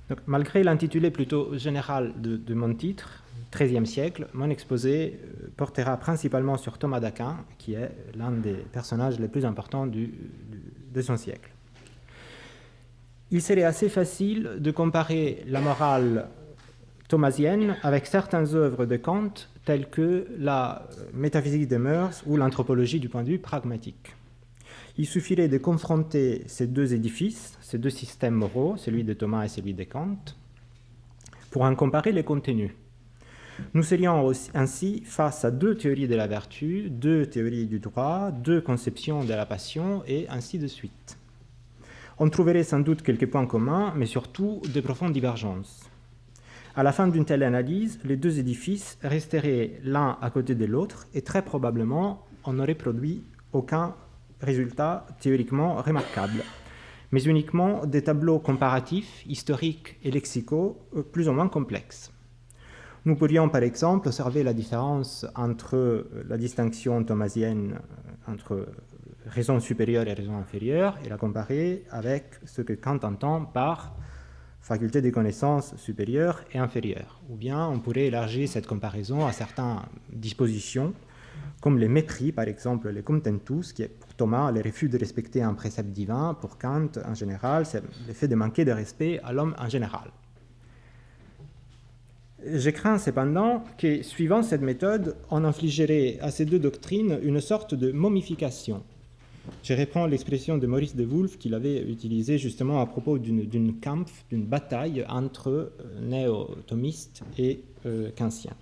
Donc, malgré l'intitulé plutôt général de mon titre, XIIIe siècle, mon exposé portera principalement sur Thomas d'Aquin, qui est l'un des personnages les plus importants de son siècle. Il serait assez facile de comparer la morale thomasienne avec certaines œuvres de Kant, telles que la métaphysique des mœurs ou l'anthropologie du point de vue pragmatique. Il suffirait de confronter ces deux édifices, ces deux systèmes moraux, celui de Thomas et celui de Kant, pour en comparer les contenus. Nous serions ainsi face à deux théories de la vertu, deux théories du droit, deux conceptions de la passion, et ainsi de suite. On trouverait sans doute quelques points communs, mais surtout de profondes divergences. À la fin d'une telle analyse, les deux édifices resteraient l'un à côté de l'autre, et très probablement, on n'aurait produit aucun résultat théoriquement remarquable, mais uniquement des tableaux comparatifs, historiques et lexicaux plus ou moins complexes. Nous pourrions par exemple observer la différence entre la distinction thomasienne entre raison supérieure et raison inférieure et la comparer avec ce que Kant entend par faculté de connaissance supérieure et inférieure. Ou bien on pourrait élargir cette comparaison à certaines dispositions, comme les mépris, par exemple les contemptus, qui est pour Thomas le refus de respecter un précepte divin, pour Kant en général, c'est le fait de manquer de respect à l'homme en général. Je crains cependant que, suivant cette méthode, on infligerait à ces deux doctrines une sorte de momification. Je reprends l'expression de Maurice de Wulf qu'il avait utilisée justement à propos d'une Kampf, d'une bataille entre néo-thomistes et kantiens.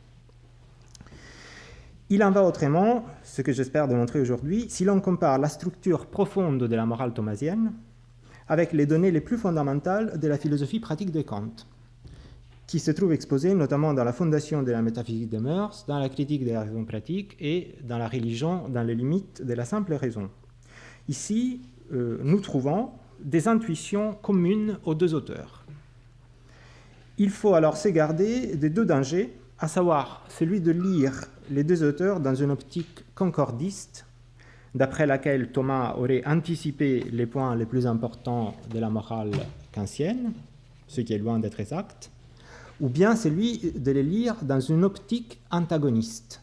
Il en va autrement, ce que j'espère démontrer aujourd'hui, si l'on compare la structure profonde de la morale thomasienne avec les données les plus fondamentales de la philosophie pratique de Kant, qui se trouve exposée notamment dans la fondation de la métaphysique des mœurs, dans la critique de la raison pratique et dans la religion, dans les limites de la simple raison. Ici, nous trouvons des intuitions communes aux deux auteurs. Il faut alors se garder de deux dangers, à savoir celui de lire les deux auteurs dans une optique concordiste, d'après laquelle Thomas aurait anticipé les points les plus importants de la morale kantienne, ce qui est loin d'être exact, ou bien celui de les lire dans une optique antagoniste,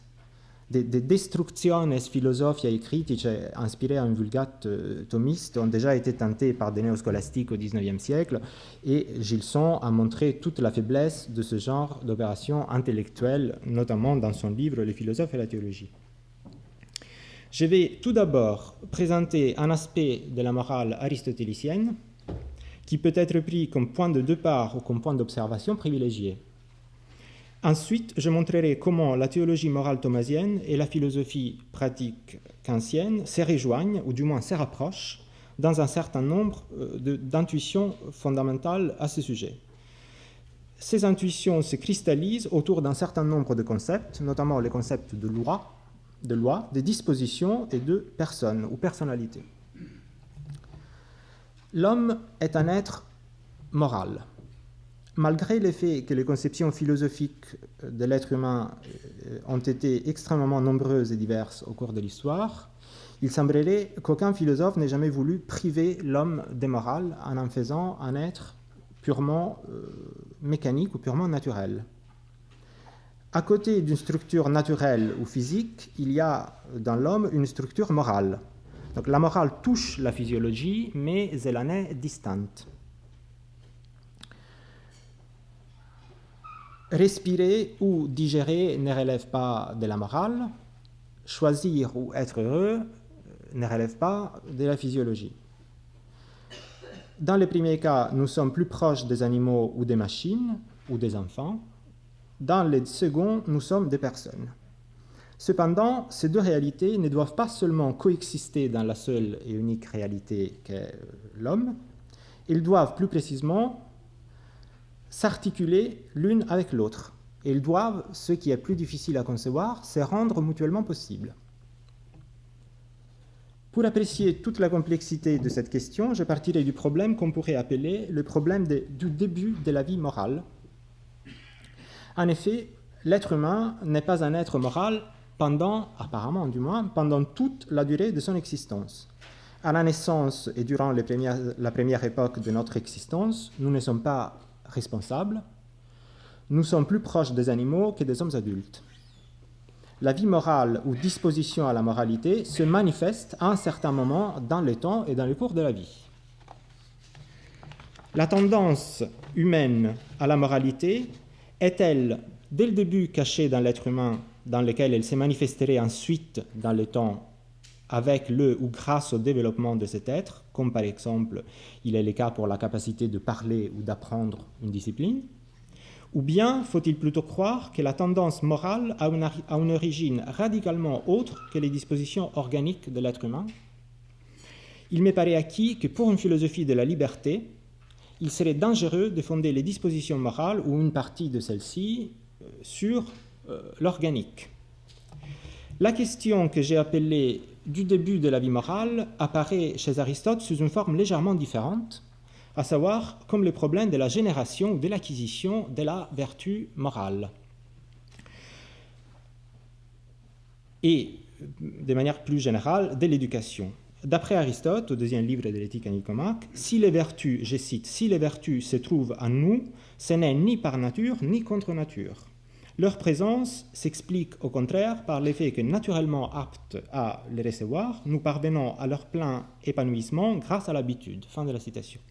des destructiones philosophiae critiche inspirées à une vulgate thomiste ont déjà été tentées par des néoscolastiques au XIXe siècle, et Gilson a montré toute la faiblesse de ce genre d'opération intellectuelle, notamment dans son livre « Les philosophes et la théologie ». Je vais tout d'abord présenter un aspect de la morale aristotélicienne qui peut être pris comme point de départ ou comme point d'observation privilégié. Ensuite, je montrerai comment la théologie morale thomasienne et la philosophie pratique kantienne se rejoignent, ou du moins se rapprochent, dans un certain nombre d'intuitions fondamentales à ce sujet. Ces intuitions se cristallisent autour d'un certain nombre de concepts, notamment les concepts de loi, de disposition et de personne ou personnalité. L'homme est un être moral. Malgré le fait que les conceptions philosophiques de l'être humain ont été extrêmement nombreuses et diverses au cours de l'histoire, il semblerait qu'aucun philosophe n'ait jamais voulu priver l'homme des morales en faisant un être purement mécanique ou purement naturel. À côté d'une structure naturelle ou physique, il y a dans l'homme une structure morale. Donc la morale touche la physiologie, mais elle en est distante. Respirer ou digérer ne relève pas de la morale. Choisir ou être heureux ne relève pas de la physiologie. Dans le premier cas, nous sommes plus proches des animaux ou des machines ou des enfants. Dans le second, nous sommes des personnes. Cependant, ces deux réalités ne doivent pas seulement coexister dans la seule et unique réalité qu'est l'homme, ils doivent plus précisément s'articuler l'une avec l'autre. Et ils doivent, ce qui est plus difficile à concevoir, se rendre mutuellement possible. Pour apprécier toute la complexité de cette question, je partirai du problème qu'on pourrait appeler le problème du début de la vie morale. En effet, l'être humain n'est pas un être moral apparemment du moins, pendant toute la durée de son existence. À la naissance et durant la première époque de notre existence, nous ne sommes pas responsables, nous sommes plus proches des animaux que des hommes adultes. La vie morale ou disposition à la moralité se manifeste à un certain moment dans le temps et dans le cours de la vie. La tendance humaine à la moralité est-elle, dès le début, cachée dans l'être humain, dans lequel elle se manifesterait ensuite dans le temps avec le ou grâce au développement de cet être, comme par exemple il est le cas pour la capacité de parler ou d'apprendre une discipline? Ou bien faut-il plutôt croire que la tendance morale a une origine radicalement autre que les dispositions organiques de l'être humain? Il me paraît acquis que pour une philosophie de la liberté, il serait dangereux de fonder les dispositions morales ou une partie de celles-ci sur l'organique. La question que j'ai appelée du début de la vie morale apparaît chez Aristote sous une forme légèrement différente, à savoir comme le problème de la génération ou de l'acquisition de la vertu morale. Et, de manière plus générale, de l'éducation. D'après Aristote, au deuxième livre de l'Éthique à Nicomaque, si les vertus, je cite, si les vertus se trouvent en nous, ce n'est ni par nature ni contre nature. Leur présence s'explique au contraire par l'effet que, naturellement aptes à les recevoir, nous parvenons à leur plein épanouissement grâce à l'habitude. Fin de la citation.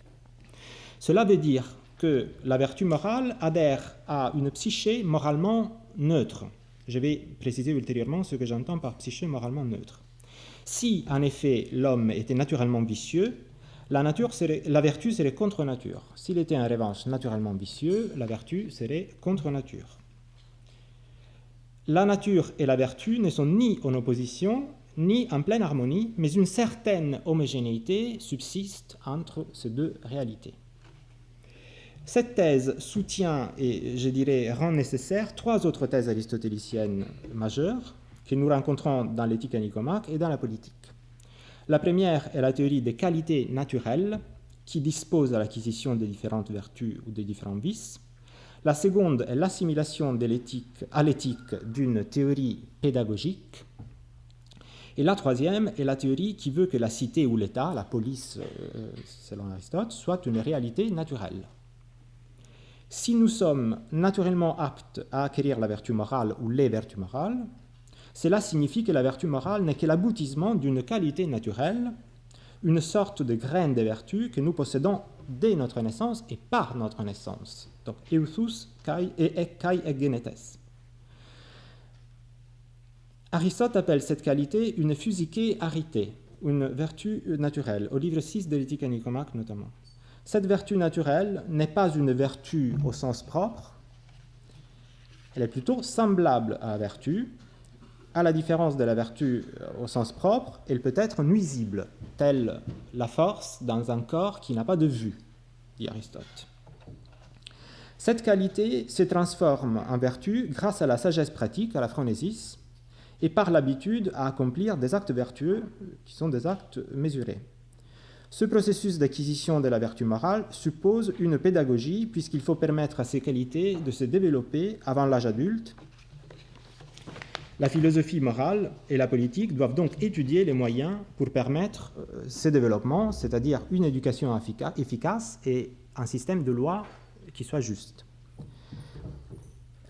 Cela veut dire que la vertu morale adhère à une psyché moralement neutre. Je vais préciser ultérieurement ce que j'entends par psyché moralement neutre. Si, en effet, l'homme était naturellement vicieux, la vertu serait contre nature. S'il était en revanche naturellement vicieux, la vertu serait contre nature. La nature et la vertu ne sont ni en opposition, ni en pleine harmonie, mais une certaine homogénéité subsiste entre ces deux réalités. Cette thèse soutient et, je dirais, rend nécessaire trois autres thèses aristotéliciennes majeures que nous rencontrons dans l'Éthique à Nicomaque et dans la politique. La première est la théorie des qualités naturelles qui dispose à l'acquisition des différentes vertus ou des différents vices. La seconde est l'assimilation de l'éthique à l'éthique d'une théorie pédagogique. Et la troisième est la théorie qui veut que la cité ou l'État, la police selon Aristote, soit une réalité naturelle. Si nous sommes naturellement aptes à acquérir la vertu morale ou les vertus morales, cela signifie que la vertu morale n'est que l'aboutissement d'une qualité naturelle, une sorte de graine de vertu que nous possédons dès notre naissance et par notre naissance. Donc, euthus kai genetes. Aristote appelle cette qualité une physiké arité, une vertu naturelle, au livre 6 de l'Éthique à Nicomaque notamment. Cette vertu naturelle n'est pas une vertu au sens propre, elle est plutôt semblable à la vertu. À la différence de la vertu au sens propre, elle peut être nuisible, telle la force dans un corps qui n'a pas de vue, dit Aristote. Cette qualité se transforme en vertu grâce à la sagesse pratique, à la phronésis, et par l'habitude à accomplir des actes vertueux qui sont des actes mesurés. Ce processus d'acquisition de la vertu morale suppose une pédagogie puisqu'il faut permettre à ces qualités de se développer avant l'âge adulte. La philosophie morale et la politique doivent donc étudier les moyens pour permettre ces développements, c'est-à-dire une éducation efficace et un système de loi qui soit juste.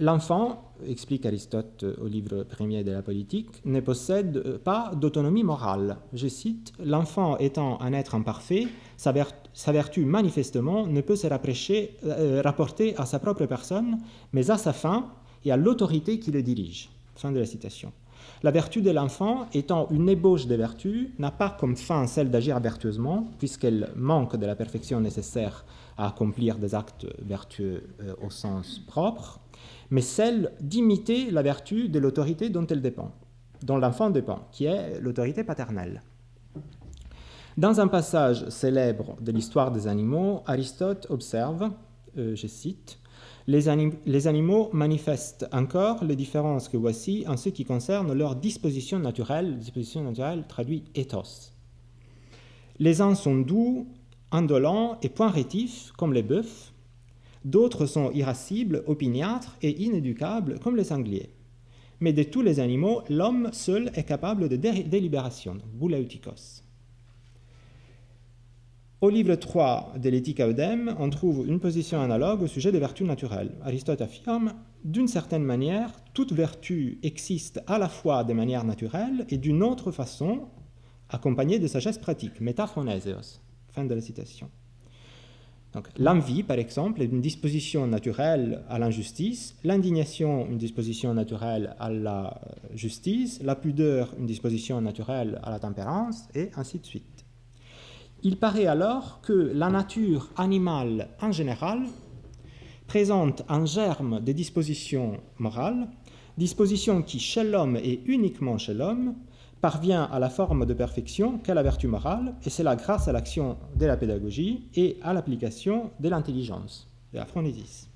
L'enfant, explique Aristote au livre 1er de la politique, ne possède pas d'autonomie morale. Je cite, « L'enfant étant un être imparfait, sa vertu manifestement ne peut se rapporter à sa propre personne, mais à sa fin et à l'autorité qui le dirige. » Fin de la citation. La vertu de l'enfant, étant une ébauche de vertu, n'a pas comme fin celle d'agir vertueusement, puisqu'elle manque de la perfection nécessaire à accomplir des actes vertueux au sens propre, mais celle d'imiter la vertu de l'autorité dont l'enfant dépend, qui est l'autorité paternelle. Dans un passage célèbre de l'histoire des animaux, Aristote observe, je cite, « Les animaux manifestent encore les différences que voici en ce qui concerne leur disposition naturelle traduit ethos. Les uns sont doux, indolents et point rétifs, comme les bœufs. D'autres sont irascibles, opiniâtres et inéducables, comme les sangliers. Mais de tous les animaux, l'homme seul est capable de délibération, bouleutikos. » Au livre 3 de l'Éthique à Eudème, on trouve une position analogue au sujet des vertus naturelles. Aristote affirme, d'une certaine manière, toute vertu existe à la fois de manière naturelle et d'une autre façon, accompagnée de sagesse pratique, métaphronéseos. Fin de la citation. Donc, l'envie, par exemple, est une disposition naturelle à l'injustice, l'indignation, une disposition naturelle à la justice, la pudeur, une disposition naturelle à la tempérance, et ainsi de suite. Il paraît alors que la nature animale en général présente en germe des dispositions morales, dispositions qui, chez l'homme et uniquement chez l'homme, parvient à la forme de perfection qu'est la vertu morale, et cela grâce à l'action de la pédagogie et à l'application de l'intelligence, de la phronésis.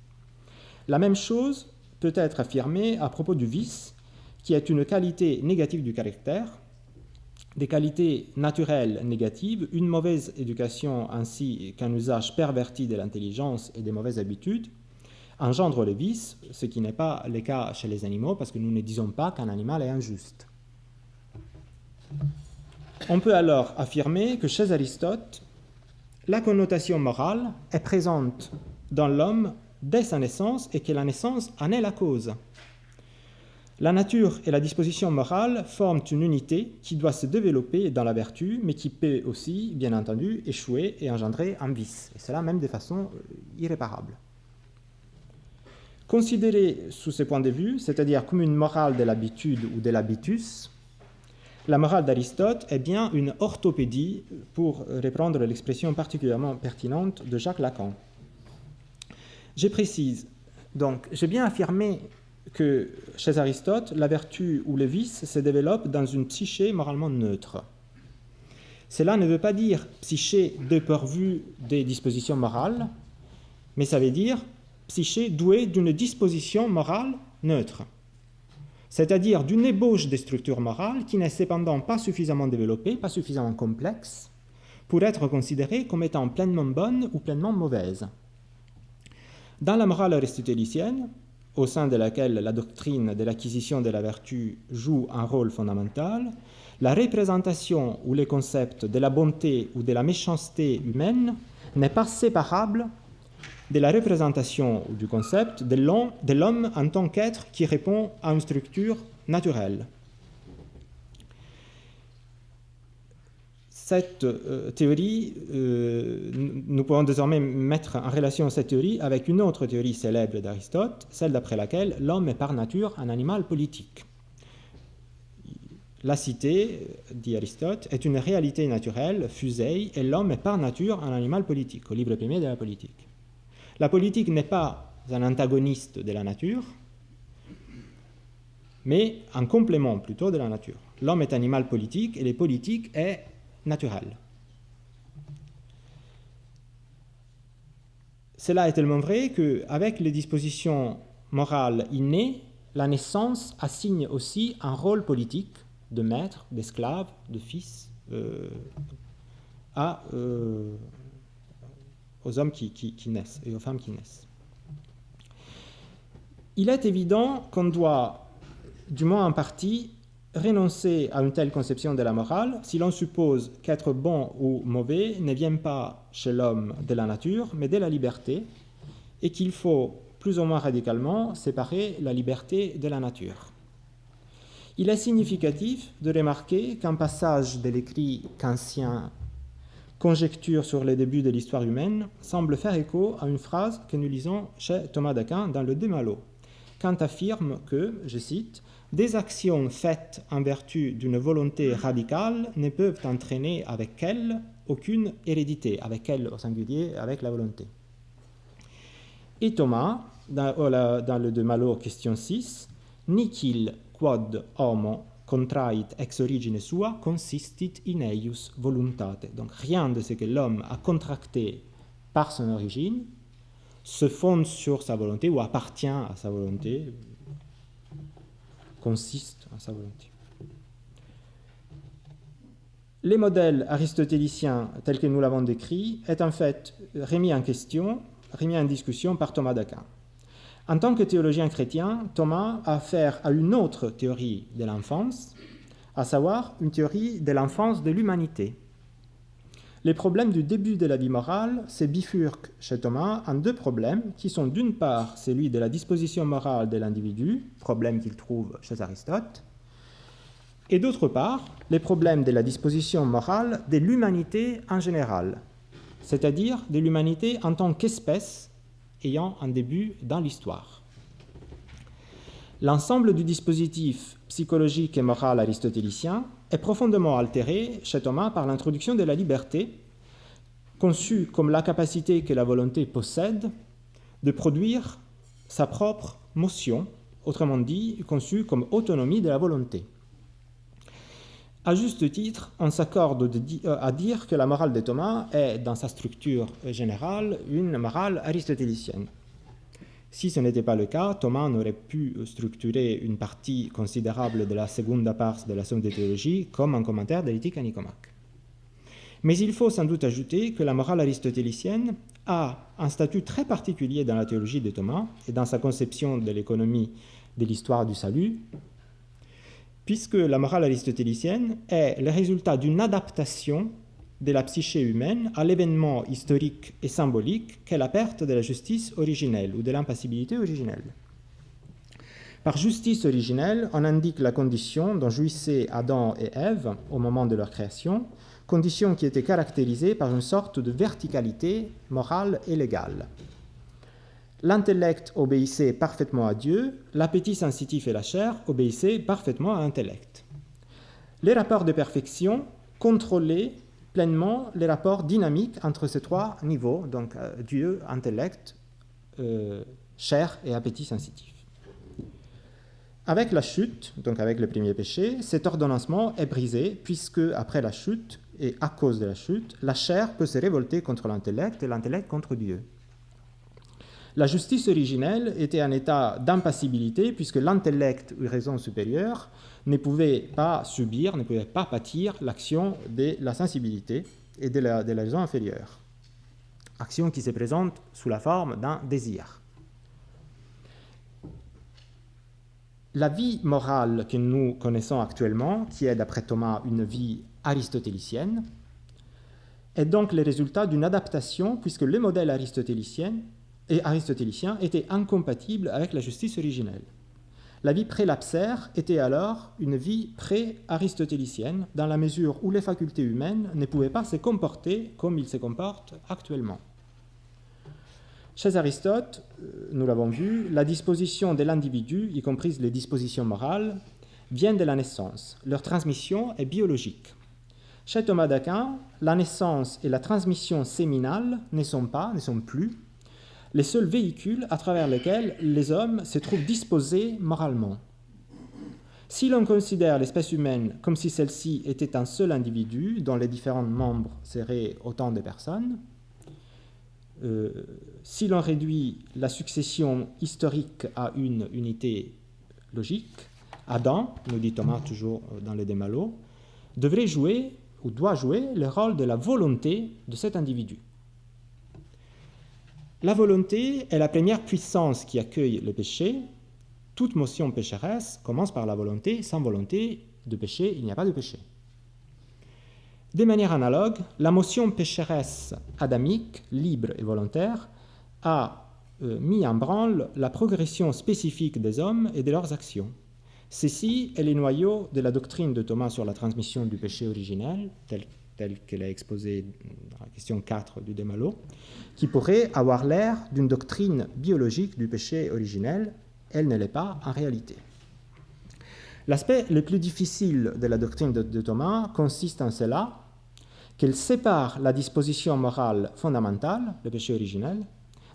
La même chose peut être affirmée à propos du vice, qui est une qualité négative du caractère, des qualités naturelles négatives, une mauvaise éducation ainsi qu'un usage perverti de l'intelligence et des mauvaises habitudes, engendrent le vice, ce qui n'est pas le cas chez les animaux, parce que nous ne disons pas qu'un animal est injuste. On peut alors affirmer que chez Aristote, la connotation morale est présente dans l'homme dès sa naissance et que la naissance en est la cause. La nature et la disposition morale forment une unité qui doit se développer dans la vertu, mais qui peut aussi, bien entendu, échouer et engendrer un vice, et cela même de façon irréparable. Considérée sous ce point de vue, c'est-à-dire comme une morale de l'habitude ou de l'habitus, la morale d'Aristote est bien une orthopédie, pour reprendre l'expression particulièrement pertinente de Jacques Lacan. Je précise, donc, j'ai bien affirmé que chez Aristote, la vertu ou le vice se développe dans une psyché moralement neutre. Cela ne veut pas dire psyché dépourvue des dispositions morales, mais ça veut dire psyché douée d'une disposition morale neutre, c'est-à-dire d'une ébauche des structures morales qui n'est cependant pas suffisamment développée, pas suffisamment complexe, pour être considérée comme étant pleinement bonne ou pleinement mauvaise. Dans la morale aristotélicienne, au sein de laquelle la doctrine de l'acquisition de la vertu joue un rôle fondamental, la représentation ou les concepts de la bonté ou de la méchanceté humaine n'est pas séparable de la représentation ou du concept de l'homme en tant qu'être qui répond à une structure naturelle. Cette théorie, nous pouvons désormais mettre en relation cette théorie avec une autre théorie célèbre d'Aristote, celle d'après laquelle l'homme est par nature un animal politique. La cité, dit Aristote, est une réalité naturelle, fusée, et l'homme est par nature un animal politique, au livre premier de la politique. La politique n'est pas un antagoniste de la nature, mais un complément plutôt de la nature. L'homme est animal politique et le politique est naturel. Cela est tellement vrai qu'avec les dispositions morales innées, la naissance assigne aussi un rôle politique de maître, d'esclave, de fils aux hommes qui naissent et aux femmes qui naissent. Il est évident qu'on doit, du moins en partie, renoncer à une telle conception de la morale si l'on suppose qu'être bon ou mauvais ne vient pas chez l'homme de la nature, mais de la liberté, et qu'il faut plus ou moins radicalement séparer la liberté de la nature. Il est significatif de remarquer qu'un passage de l'écrit kantien Conjecture sur les débuts de l'histoire humaine semble faire écho à une phrase que nous lisons chez Thomas d'Aquin dans le De Malo. Kant affirme que, je cite, « Des actions faites en vertu d'une volonté radicale ne peuvent entraîner avec elles aucune hérédité, avec elle au singulier, avec la volonté. » Et Thomas, dans le De Malo, question 6, « Nihil quod homo contrait ex origine sua consistit in eius voluntate » Donc rien de ce que l'homme a contracté par son origine se fonde sur sa volonté ou appartient à sa volonté, consiste à sa volonté. Les modèles aristotéliciens tels que nous l'avons décrits est en fait remis en question, remis en discussion par Thomas d'Aquin. En tant que théologien chrétien, Thomas a affaire à une autre théorie de l'enfance, à savoir une théorie de l'enfance de l'humanité. les problèmes du début de la vie morale se bifurquent chez Thomas en deux problèmes qui sont d'une part celui de la disposition morale de l'individu, problème qu'il trouve chez Aristote, et d'autre part les problèmes de la disposition morale de l'humanité en général, c'est-à-dire de l'humanité en tant qu'espèce ayant un début dans l'histoire. L'ensemble du dispositif psychologique et moral aristotélicien est profondément altéré chez Thomas par l'introduction de la liberté, conçue comme la capacité que la volonté possède de produire sa propre motion, autrement dit, conçue comme autonomie de la volonté. À juste titre, on s'accorde à dire que la morale de Thomas est, dans sa structure générale, une morale aristotélicienne. Si ce n'était pas le cas, Thomas n'aurait pu structurer une partie considérable de la seconde part de la Somme de théologie comme un commentaire de l'éthique à Nicomaque. Mais il faut sans doute ajouter que la morale aristotélicienne a un statut très particulier dans la théologie de Thomas et dans sa conception de l'économie de l'histoire du salut, puisque la morale aristotélicienne est le résultat d'une adaptation de la psyché humaine à l'événement historique et symbolique qu'est la perte de la justice originelle ou de l'impassibilité originelle. Par justice originelle, on indique la condition dont jouissaient Adam et Ève au moment de leur création, condition qui était caractérisée par une sorte de verticalité morale et légale. L'intellect obéissait parfaitement à Dieu, l'appétit sensitif et la chair obéissaient parfaitement à l'intellect. Les rapports de perfection contrôlaient pleinement les rapports dynamiques entre ces trois niveaux, donc Dieu, intellect, chair et appétit sensitif. Avec la chute, donc avec le premier péché, cet ordonnancement est brisé, puisque après la chute, et à cause de la chute, la chair peut se révolter contre l'intellect et l'intellect contre Dieu. La justice originelle était un état d'impassibilité, puisque l'intellect ou raison supérieure ne pouvait pas subir, ne pouvait pas pâtir l'action de la sensibilité et de la raison inférieure. Action qui se présente sous la forme d'un désir. La vie morale que nous connaissons actuellement, qui est d'après Thomas une vie aristotélicienne, est donc le résultat d'une adaptation, puisque le modèle aristotélicien était incompatible avec la justice originelle. La vie prélapsaire était alors une vie pré-aristotélicienne, dans la mesure où les facultés humaines ne pouvaient pas se comporter comme ils se comportent actuellement. Chez Aristote, nous l'avons vu, la disposition de l'individu, y compris les dispositions morales, vient de la naissance. Leur transmission est biologique. Chez Thomas d'Aquin, la naissance et la transmission séminale ne sont plus les seuls véhicules à travers lesquels les hommes se trouvent disposés moralement. Si l'on considère l'espèce humaine comme si celle-ci était un seul individu, dont les différents membres seraient autant de personnes, si l'on réduit la succession historique à une unité logique, Adam, nous dit Thomas toujours dans les De Malo, devrait jouer ou doit jouer le rôle de la volonté de cet individu. La volonté est la première puissance qui accueille le péché. Toute motion pécheresse commence par la volonté. Sans volonté de péché, il n'y a pas de péché. De manière analogue, la motion pécheresse adamique, libre et volontaire, a mis en branle la progression spécifique des hommes et de leurs actions. Ceci est le noyau de la doctrine de Thomas sur la transmission du péché originel, telle qu'elle est exposée dans la question 4 du De Malo, qui pourrait avoir l'air d'une doctrine biologique du péché originel. Elle ne l'est pas en réalité. L'aspect le plus difficile de la doctrine de Thomas consiste en cela qu'elle sépare la disposition morale fondamentale, le péché originel,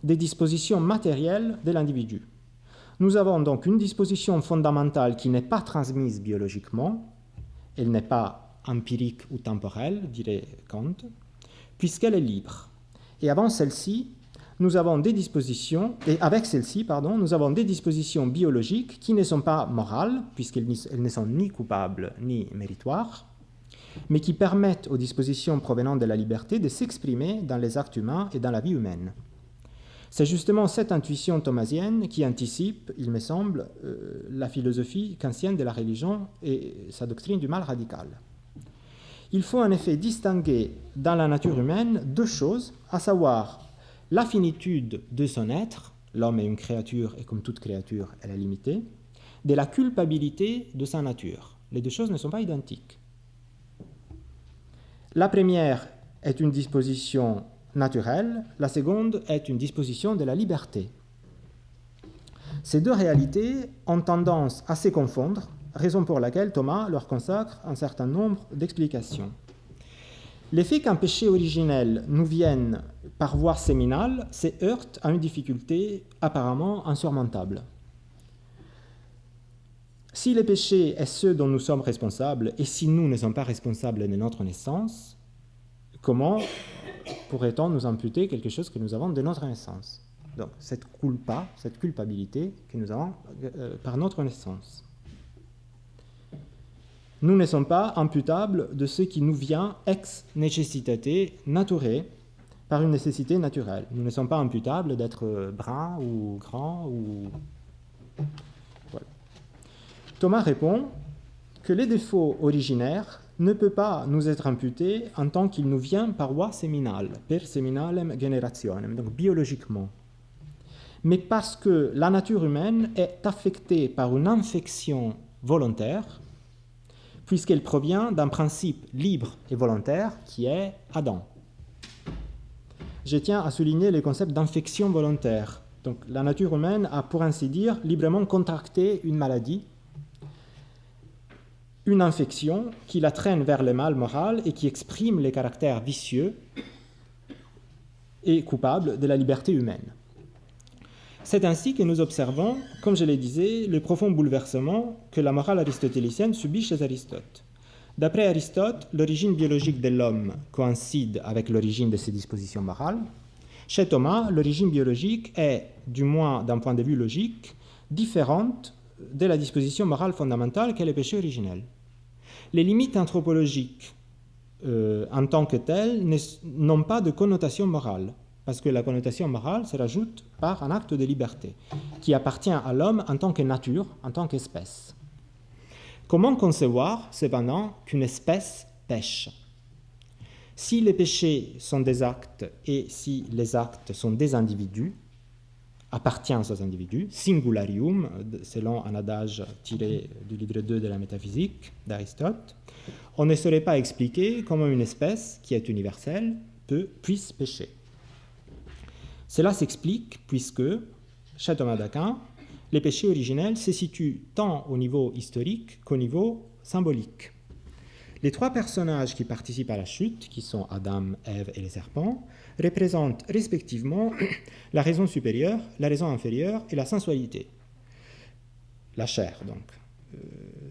des dispositions matérielles de l'individu. Nous avons donc une disposition fondamentale qui n'est pas transmise biologiquement, elle n'est pas empirique ou temporelle, dirait Kant, puisqu'elle est libre. Et avant celle-ci, nous avons des dispositions, et avec celle-ci, nous avons des dispositions biologiques qui ne sont pas morales, puisqu'elles ne sont ni coupables ni méritoires, mais qui permettent aux dispositions provenant de la liberté de s'exprimer dans les actes humains et dans la vie humaine. C'est justement cette intuition thomasienne qui anticipe, il me semble, la philosophie kantienne de la religion et sa doctrine du mal radical. Il faut en effet distinguer dans la nature humaine deux choses, à savoir la finitude de son être, l'homme est une créature et comme toute créature, elle est limitée, de la culpabilité de sa nature. Les deux choses ne sont pas identiques. La première est une disposition naturelle, la seconde est une disposition de la liberté. Ces deux réalités ont tendance à se confondre, raison pour laquelle Thomas leur consacre un certain nombre d'explications. L'effet qu'un péché originel nous vienne par voie séminale se heurte à une difficulté apparemment insurmontable. Si le péché est ce dont nous sommes responsables, et si nous ne sommes pas responsables de notre naissance, comment pourrait-on nous imputer quelque chose que nous avons de notre naissance? Donc, cette culpabilité que nous avons par notre naissance. Nous ne sommes pas imputables de ce qui nous vient ex necessitate naturae, par une nécessité naturelle. Nous ne sommes pas imputables d'être bruns ou grands ou... Voilà. Thomas répond que les défauts originaires ne peuvent pas nous être imputés en tant qu'il nous vient par voie séminale, per seminalem generationem, donc biologiquement. Mais parce que la nature humaine est affectée par une infection volontaire, puisqu'elle provient d'un principe libre et volontaire qui est Adam. Je tiens à souligner le concept d'infection volontaire. Donc, la nature humaine a, pour ainsi dire, librement contracté une maladie, une infection qui la traîne vers le mal moral et qui exprime les caractères vicieux et coupables de la liberté humaine. C'est ainsi que nous observons, comme je le disais, le profond bouleversement que la morale aristotélicienne subit chez Aristote. D'après Aristote, l'origine biologique de l'homme coïncide avec l'origine de ses dispositions morales. Chez Thomas, l'origine biologique est, du moins d'un point de vue logique, différente de la disposition morale fondamentale qu'est le péché originel. Les limites anthropologiques en tant que telles n'ont pas de connotation morale, parce que la connotation morale se rajoute par un acte de liberté, qui appartient à l'homme en tant que nature, en tant qu'espèce. Comment concevoir, cependant, qu'une espèce pêche? Si les péchés sont des actes et si les actes sont des individus, appartiennent aux individus, singularium, selon un adage tiré du livre 2 de la métaphysique d'Aristote, on ne saurait pas expliquer comment une espèce, qui est universelle, puisse pécher. Cela s'explique puisque, chez Thomas d'Aquin, les péchés originels se situent tant au niveau historique qu'au niveau symbolique. Les trois personnages qui participent à la chute, qui sont Adam, Ève et les serpents, représentent respectivement la raison supérieure, la raison inférieure et la sensualité. La chair, donc.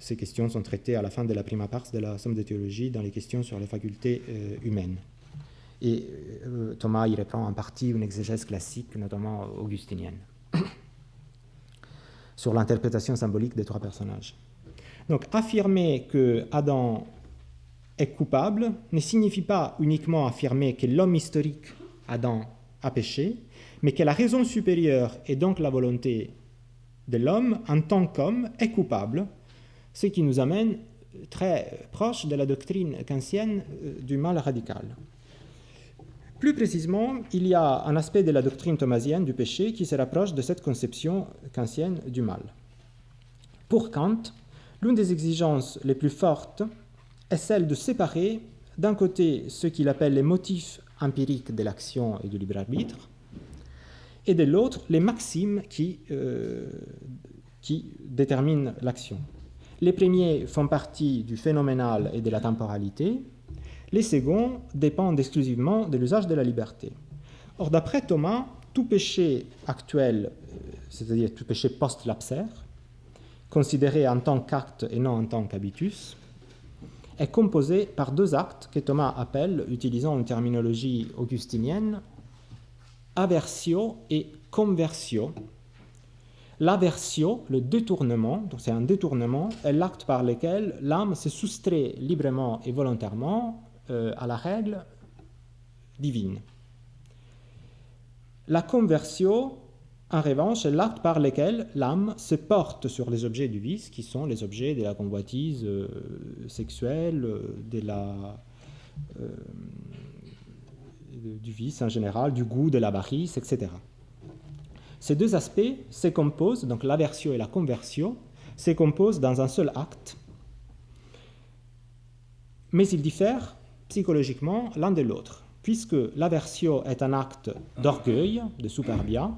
Ces questions sont traitées à la fin de la prima pars de la somme de théologie dans les questions sur les facultés humaines. Et Thomas y reprend en partie une exégèse classique, notamment augustinienne, sur l'interprétation symbolique des trois personnages. Donc, affirmer que Adam est coupable ne signifie pas uniquement affirmer que l'homme historique, Adam, a péché, mais que la raison supérieure et donc la volonté de l'homme, en tant qu'homme, est coupable, ce qui nous amène très proche de la doctrine kantienne du mal radical. Plus précisément, il y a un aspect de la doctrine thomasienne du péché qui se rapproche de cette conception kantienne du mal. Pour Kant, l'une des exigences les plus fortes est celle de séparer d'un côté ce qu'il appelle les motifs empiriques de l'action et du libre arbitre, et de l'autre les maximes qui déterminent l'action. Les premiers font partie du phénoménal et de la temporalité, les seconds dépendent exclusivement de l'usage de la liberté. Or, d'après Thomas, tout péché actuel, c'est-à-dire tout péché post-lapsaire, considéré en tant qu'acte et non en tant qu'habitus, est composé par deux actes que Thomas appelle, utilisant une terminologie augustinienne, aversio et conversio. L'aversio, le détournement, donc c'est un détournement, est l'acte par lequel l'âme se soustrait librement et volontairement à la règle divine. La conversio, en revanche, est l'acte par lequel l'âme se porte sur les objets du vice, qui sont les objets de la convoitise sexuelle, de la du vice en général, du goût, de l'avarice, etc. Ces deux aspects se composent, donc l'aversio et la conversio, se composent dans un seul acte, mais ils diffèrent psychologiquement l'un de l'autre, puisque l'aversio est un acte d'orgueil, de superbia,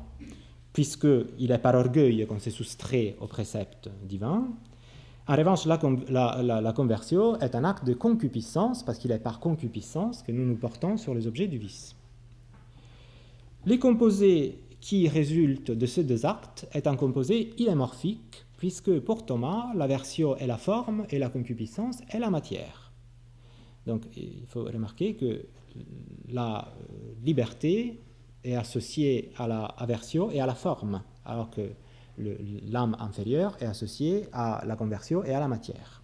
puisqu'il est par orgueil qu'on se soustrait au précepte divin. En revanche, la conversio est un acte de concupiscence, parce qu'il est par concupiscence que nous nous portons sur les objets du vice. Les composés qui résultent de ces deux actes est un composé illémorphique, puisque pour Thomas, l'aversio est la forme et la concupiscence est la matière. Donc il faut remarquer que la liberté est associée à la aversio et à la forme, alors que l'âme inférieure est associée à la conversio et à la matière.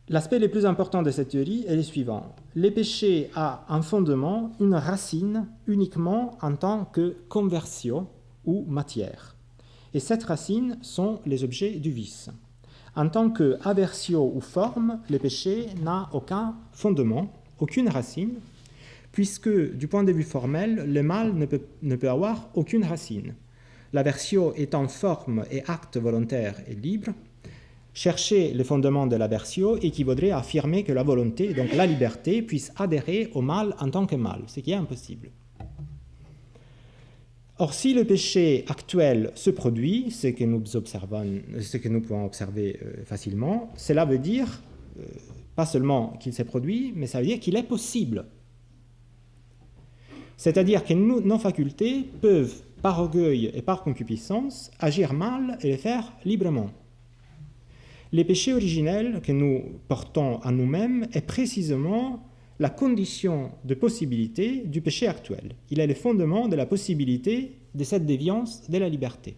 L'aspect le plus important de cette théorie est le suivant. Le péché a un fondement, une racine, uniquement en tant que conversio ou matière. Et cette racine sont les objets du vice. En tant que aversio ou forme, le péché n'a aucun fondement, aucune racine, puisque du point de vue formel, le mal ne peut avoir aucune racine. L'aversio étant forme et acte volontaire et libre, chercher le fondement de l'aversio équivaudrait à affirmer que la volonté, donc la liberté, puisse adhérer au mal en tant que mal, ce qui est impossible. Or, si le péché actuel se produit, ce que nous pouvons observer facilement, cela veut dire, pas seulement qu'il s'est produit, mais ça veut dire qu'il est possible. C'est-à-dire que nos facultés peuvent, par orgueil et par concupiscence, agir mal et le faire librement. Le péché originel que nous portons en nous-mêmes est précisément la condition de possibilité du péché actuel. Il est le fondement de la possibilité de cette déviance de la liberté.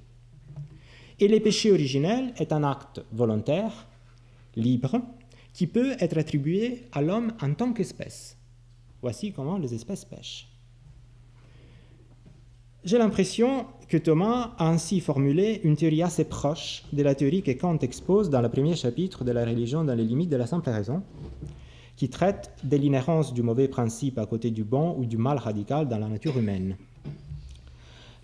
Et le péché originel est un acte volontaire, libre, qui peut être attribué à l'homme en tant qu'espèce. Voici comment les espèces pêchent. J'ai l'impression que Thomas a ainsi formulé une théorie assez proche de la théorie que Kant expose dans le premier chapitre de la religion dans les limites de la simple raison, qui traite de l'inhérence du mauvais principe à côté du bon ou du mal radical dans la nature humaine.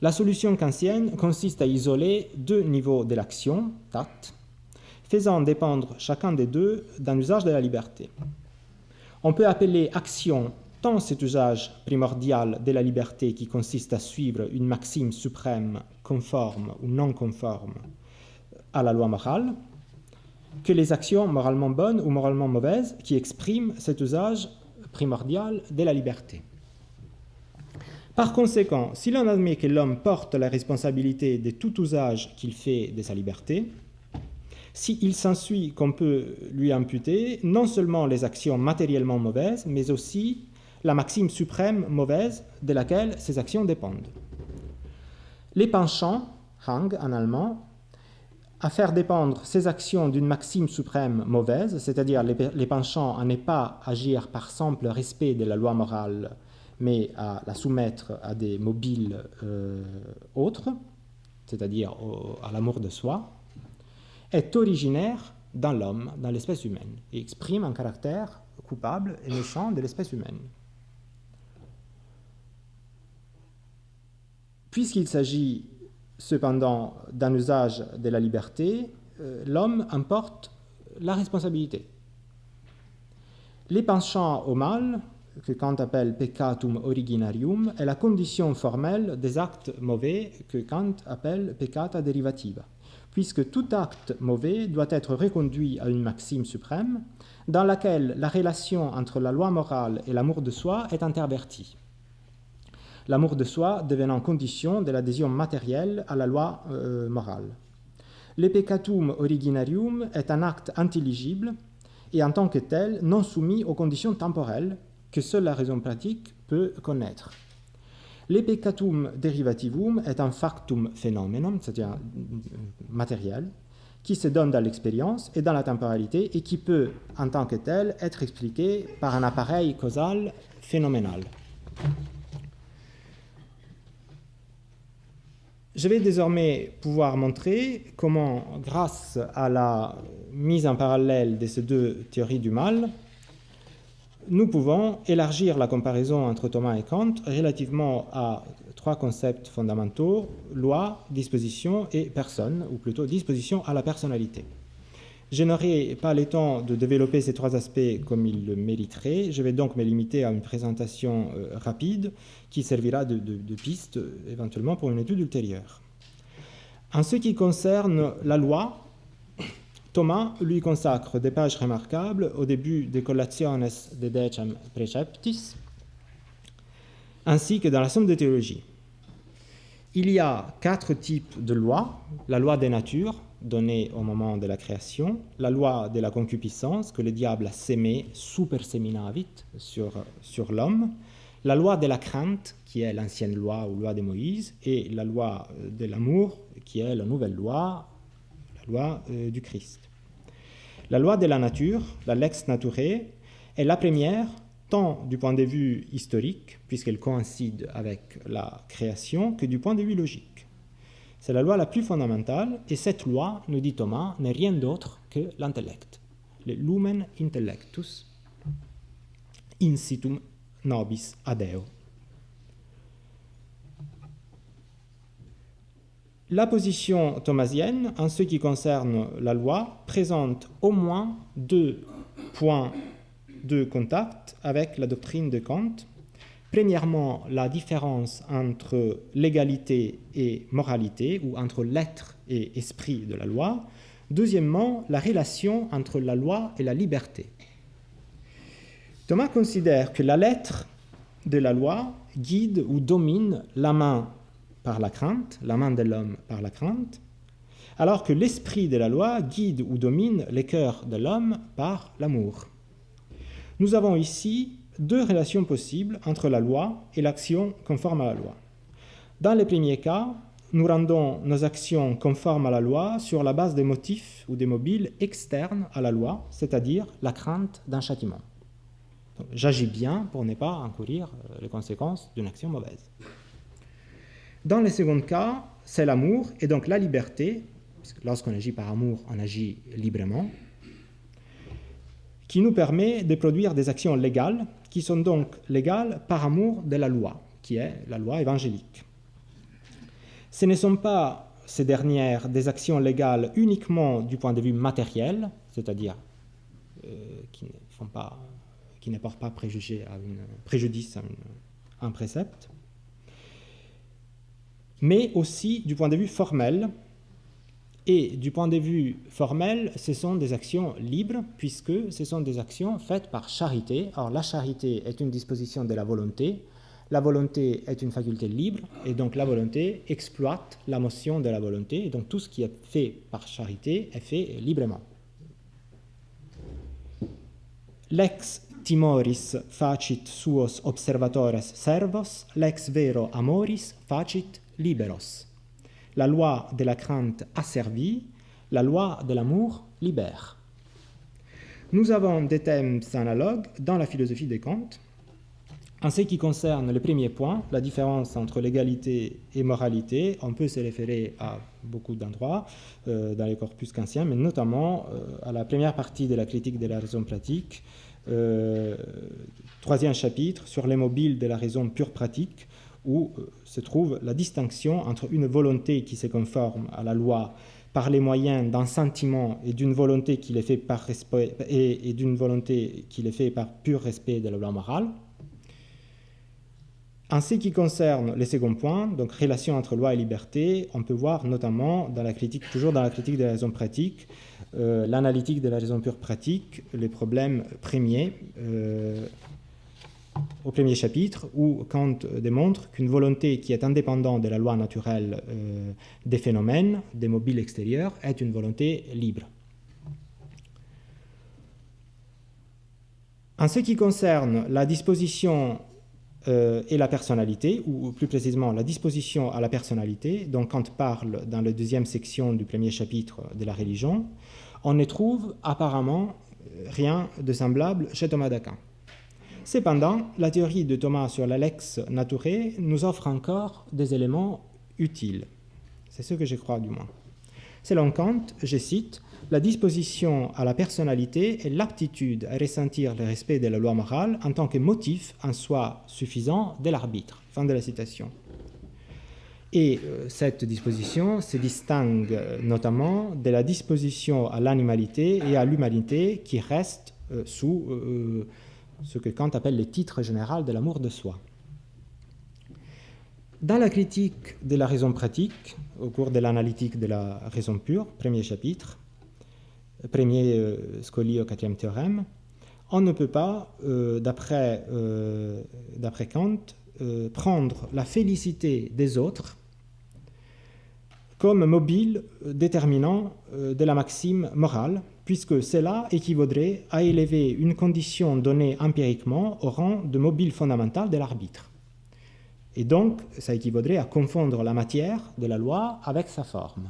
La solution kantienne consiste à isoler deux niveaux de l'action, tat, faisant dépendre chacun des deux d'un usage de la liberté. On peut appeler action tant cet usage primordial de la liberté qui consiste à suivre une maxime suprême conforme ou non conforme à la loi morale, que les actions moralement bonnes ou moralement mauvaises qui expriment cet usage primordial de la liberté. Par conséquent, si l'on admet que l'homme porte la responsabilité de tout usage qu'il fait de sa liberté, il s'ensuit qu'on peut lui imputer non seulement les actions matériellement mauvaises, mais aussi la maxime suprême mauvaise de laquelle ces actions dépendent. Les penchants, Hang en allemand, à faire dépendre ces actions d'une maxime suprême mauvaise, c'est-à-dire les penchants à ne pas agir par simple respect de la loi morale, mais à la soumettre à des mobiles autres, c'est-à-dire à l'amour de soi, est originaire dans l'homme, dans l'espèce humaine, et exprime un caractère coupable et méchant de l'espèce humaine. Puisqu'il s'agit cependant d'un usage de la liberté, l'homme en porte la responsabilité. Les penchants au mal, que Kant appelle peccatum originarium, est la condition formelle des actes mauvais que Kant appelle peccata derivativa, puisque tout acte mauvais doit être reconduit à une maxime suprême, dans laquelle la relation entre la loi morale et l'amour de soi est intervertie. L'amour de soi devenant condition de l'adhésion matérielle à la loi morale. Le peccatum originarium est un acte intelligible et en tant que tel non soumis aux conditions temporelles que seule la raison pratique peut connaître. Le peccatum derivativum est un factum phenomenum, c'est-à-dire matériel, qui se donne dans l'expérience et dans la temporalité et qui peut, en tant que tel, être expliqué par un appareil causal phénoménal. Je vais désormais pouvoir montrer comment, grâce à la mise en parallèle de ces deux théories du mal, nous pouvons élargir la comparaison entre Thomas et Kant relativement à trois concepts fondamentaux, loi, disposition et personne, ou plutôt disposition à la personnalité. Je n'aurai pas le temps de développer ces trois aspects comme ils le mériteraient. Je vais donc me limiter à une présentation rapide qui servira de piste éventuellement pour une étude ultérieure. En ce qui concerne la loi, Thomas lui consacre des pages remarquables au début des Collationes de Decem Preceptis, ainsi que dans la Somme de théologie. Il y a 4 types de lois: la loi des natures, donnée au moment de la création, la loi de la concupiscence, que le diable a sémée, superseminavit, sur l'homme, la loi de la crainte, qui est l'ancienne loi ou loi de Moïse, et la loi de l'amour, qui est la nouvelle loi, la loi du Christ. La loi de la nature, la lex naturae, est la première, tant du point de vue historique, puisqu'elle coïncide avec la création, que du point de vue logique. C'est la loi la plus fondamentale, et cette loi, nous dit Thomas, n'est rien d'autre que l'intellect, le lumen intellectus, incitum nobis adeo. La position thomasienne, en ce qui concerne la loi, présente au moins 2 points de contact avec la doctrine de Kant. Premièrement, la différence entre légalité et moralité, ou entre l'être et esprit de la loi. Deuxièmement, la relation entre la loi et la liberté. Thomas considère que la lettre de la loi guide ou domine la main par la crainte, la main de l'homme par la crainte, alors que l'esprit de la loi guide ou domine le cœur de l'homme par l'amour. Nous avons ici 2 relations possibles entre la loi et l'action conforme à la loi. Dans le premier cas, nous rendons nos actions conformes à la loi sur la base des motifs ou des mobiles externes à la loi, c'est-à-dire la crainte d'un châtiment. Donc, j'agis bien pour ne pas encourir les conséquences d'une action mauvaise. Dans le second cas, c'est l'amour et donc la liberté, puisque lorsqu'on agit par amour, on agit librement, qui nous permet de produire des actions légales, qui sont donc légales par amour de la loi, qui est la loi évangélique. Ce ne sont pas ces dernières des actions légales uniquement du point de vue matériel, c'est-à-dire qui ne portent pas préjudice à un précepte, mais aussi du point de vue formel. Et du point de vue formel, ce sont des actions libres, puisque ce sont des actions faites par charité. Or, la charité est une disposition de la volonté est une faculté libre, et donc la volonté exploite la motion de la volonté, et donc tout ce qui est fait par charité est fait librement. Lex timoris facit suos observatores servos, lex vero amoris facit liberos. La loi de la crainte asservit, la loi de l'amour libère. Nous avons des thèmes analogues dans la philosophie de Kant. En ce qui concerne le premier point, la différence entre légalité et moralité, on peut se référer à beaucoup d'endroits dans les corpus kantiens, mais notamment à la première partie de la critique de la raison pratique, 3e chapitre sur les mobiles de la raison pure pratique, où se trouve la distinction entre une volonté qui se conforme à la loi par les moyens d'un sentiment et d'une volonté qui les fait par respect et d'une volonté qui les fait par pur respect de la loi morale. En ce qui concerne le second point, donc relation entre loi et liberté, on peut voir notamment dans la critique, toujours dans la critique de la raison pratique, l'analytique de la raison pure pratique, les problèmes premiers au premier chapitre, où Kant démontre qu'une volonté qui est indépendante de la loi naturelle des phénomènes, des mobiles extérieurs, est une volonté libre. En ce qui concerne la disposition et la personnalité, ou plus précisément la disposition à la personnalité, dont Kant parle dans la 2e section du premier chapitre de la religion, on ne trouve apparemment rien de semblable chez Thomas d'Aquin. Cependant, la théorie de Thomas sur la lex naturae nous offre encore des éléments utiles. C'est ce que je crois du moins. Selon Kant, je cite, la disposition à la personnalité est l'aptitude à ressentir le respect de la loi morale en tant que motif en soi suffisant de l'arbitre. Fin de la citation. Et cette disposition se distingue notamment de la disposition à l'animalité et à l'humanité qui reste sous ce que Kant appelle le titre général de l'amour de soi. Dans la critique de la raison pratique, au cours de l'analytique de la raison pure, premier chapitre, premier scoli au quatrième théorème, on ne peut pas, d'après Kant, prendre la félicité des autres comme mobile déterminant de la maxime morale, puisque cela équivaudrait à élever une condition donnée empiriquement au rang de mobile fondamental de l'arbitre. Et donc, ça équivaudrait à confondre la matière de la loi avec sa forme.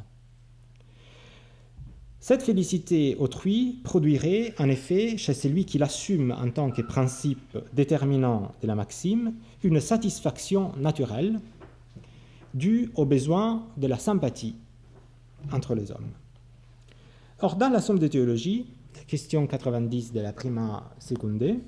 Cette félicité autrui produirait, en effet, chez celui qui l'assume en tant que principe déterminant de la maxime, une satisfaction naturelle due au besoin de la sympathie entre les hommes. Or, dans la somme de théologie, question 90 de la prima secundae,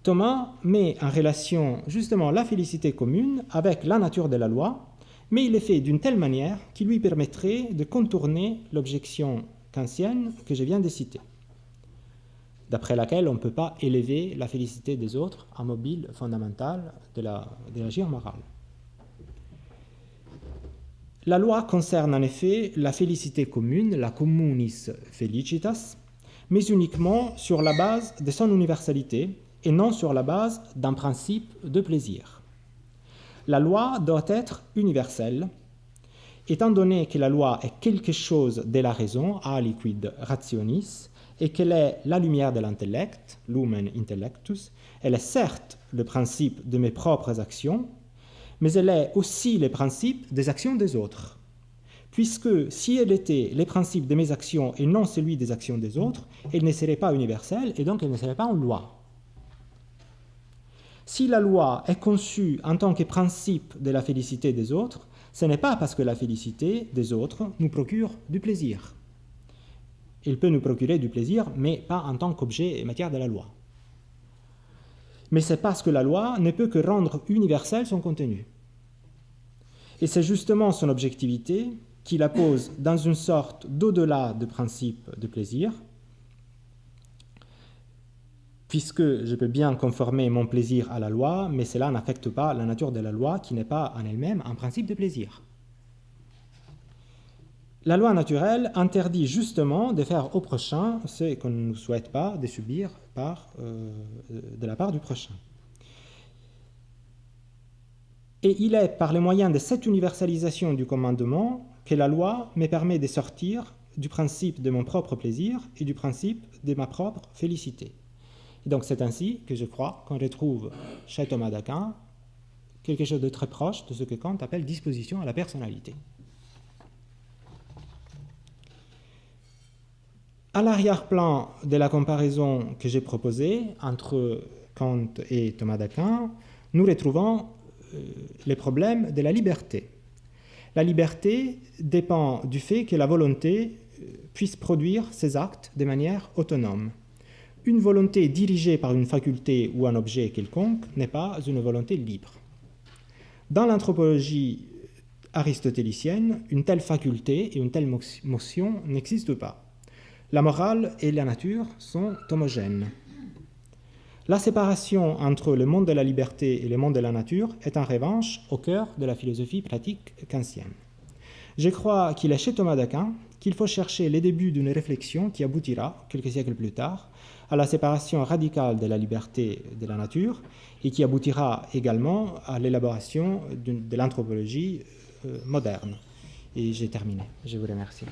Thomas met en relation justement la félicité commune avec la nature de la loi, mais il est fait d'une telle manière qui lui permettrait de contourner l'objection kantienne que je viens de citer, d'après laquelle on ne peut pas élever la félicité des autres en mobile fondamental de l'agir moral. La loi concerne en effet la félicité commune, la communis felicitas, mais uniquement sur la base de son universalité et non sur la base d'un principe de plaisir. La loi doit être universelle, étant donné que la loi est quelque chose de la raison, a liquid rationis, et qu'elle est la lumière de l'intellect, lumen intellectus. Elle est certes le principe de mes propres actions, mais elle est aussi le principe des actions des autres. Puisque si elle était les principes de mes actions et non celui des actions des autres, elle ne serait pas universelle et donc elle ne serait pas une loi. Si la loi est conçue en tant que principe de la félicité des autres, ce n'est pas parce que la félicité des autres nous procure du plaisir. Il peut nous procurer du plaisir, mais pas en tant qu'objet et matière de la loi. Mais c'est parce que la loi ne peut que rendre universel son contenu. Et c'est justement son objectivité qui la pose dans une sorte d'au-delà de principe de plaisir, puisque je peux bien conformer mon plaisir à la loi, mais cela n'affecte pas la nature de la loi qui n'est pas en elle-même un principe de plaisir. La loi naturelle interdit justement de faire au prochain ce qu'on ne souhaite pas de subir de la part du prochain. Et il est par les moyens de cette universalisation du commandement que la loi me permet de sortir du principe de mon propre plaisir et du principe de ma propre félicité. Et donc c'est ainsi que je crois qu'on retrouve chez Thomas d'Aquin quelque chose de très proche de ce que Kant appelle disposition à la personnalité. À l'arrière-plan de la comparaison que j'ai proposée entre Kant et Thomas d'Aquin, nous retrouvons les problèmes de la liberté. La liberté dépend du fait que la volonté puisse produire ses actes de manière autonome. Une volonté dirigée par une faculté ou un objet quelconque n'est pas une volonté libre. Dans l'anthropologie aristotélicienne, une telle faculté et une telle motion n'existent pas. La morale et la nature sont homogènes. La séparation entre le monde de la liberté et le monde de la nature est en revanche au cœur de la philosophie pratique kantienne. Je crois qu'il est chez Thomas d'Aquin qu'il faut chercher les débuts d'une réflexion qui aboutira, quelques siècles plus tard, à la séparation radicale de la liberté de la nature et qui aboutira également à l'élaboration de l'anthropologie moderne. Et j'ai terminé. Je vous remercie.